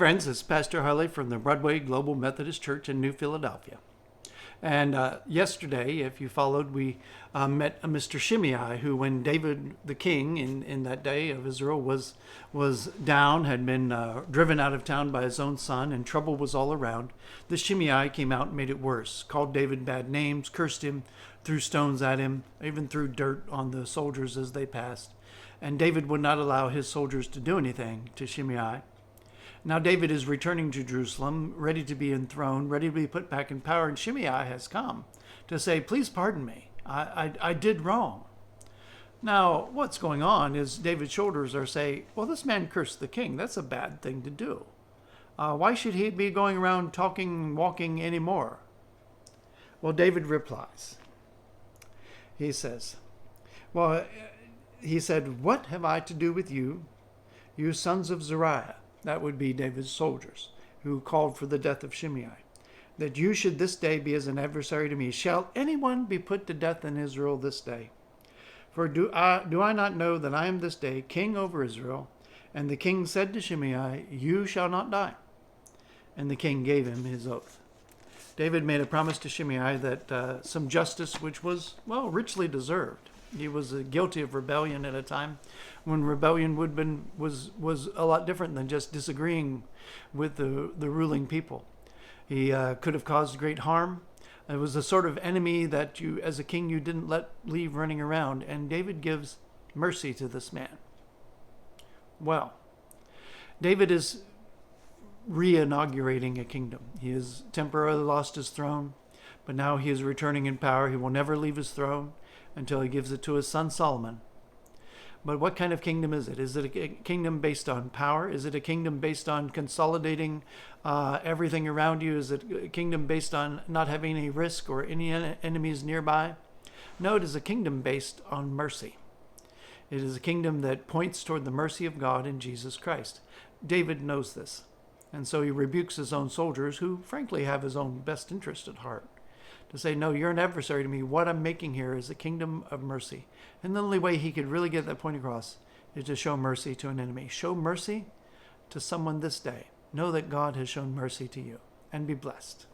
Friends, it's Pastor Harley from the Broadway Global Methodist Church in New Philadelphia. And yesterday, if you followed, we met Mr. Shimei, who, when David the king in that day of Israel was down, had been driven out of town by his own son, and trouble was all around. The Shimei came out and made it worse, called David bad names, cursed him, threw stones at him, even threw dirt on the soldiers as they passed. And David would not allow his soldiers to do anything to Shimei. Now David is returning to Jerusalem, ready to be enthroned, ready to be put back in power, and Shimei has come to say, please pardon me, I did wrong. Now, what's going on is David's shoulders are saying, well, this man cursed the king. That's a bad thing to do. Why should he be going around talking, walking anymore? Well, David replies. He says, he said, what have I to do with you, you sons of Zeruiah? That would be David's soldiers, who called for the death of Shimei, that you should this day be as an adversary to me. Shall anyone be put to death in Israel this day? For do I not know that I am this day king over Israel? And the king said to Shimei, you shall not die. And the king gave him his oath. David made a promise to Shimei that some justice, which was, well, richly deserved. He was guilty of rebellion at a time when rebellion was a lot different than just disagreeing with the ruling people. He could have caused great harm. It was the sort of enemy that you, as a king, you didn't leave running around. And David gives mercy to this man. Well, David is re-inaugurating a kingdom. He has temporarily lost his throne, but now he is returning in power. He will never leave his throne until he gives it to his son Solomon. But what kind of kingdom is it? Is it a kingdom based on power? Is it a kingdom based on consolidating everything around you? Is it a kingdom based on not having any risk or any enemies nearby? No, it is a kingdom based on mercy. It is a kingdom that points toward the mercy of God in Jesus Christ. David knows this, and so he rebukes his own soldiers, who frankly have his own best interest at heart, to say, no, you're an adversary to me. What I'm making here is a kingdom of mercy. And the only way he could really get that point across is to show mercy to an enemy. Show mercy to someone this day. Know that God has shown mercy to you, and be blessed.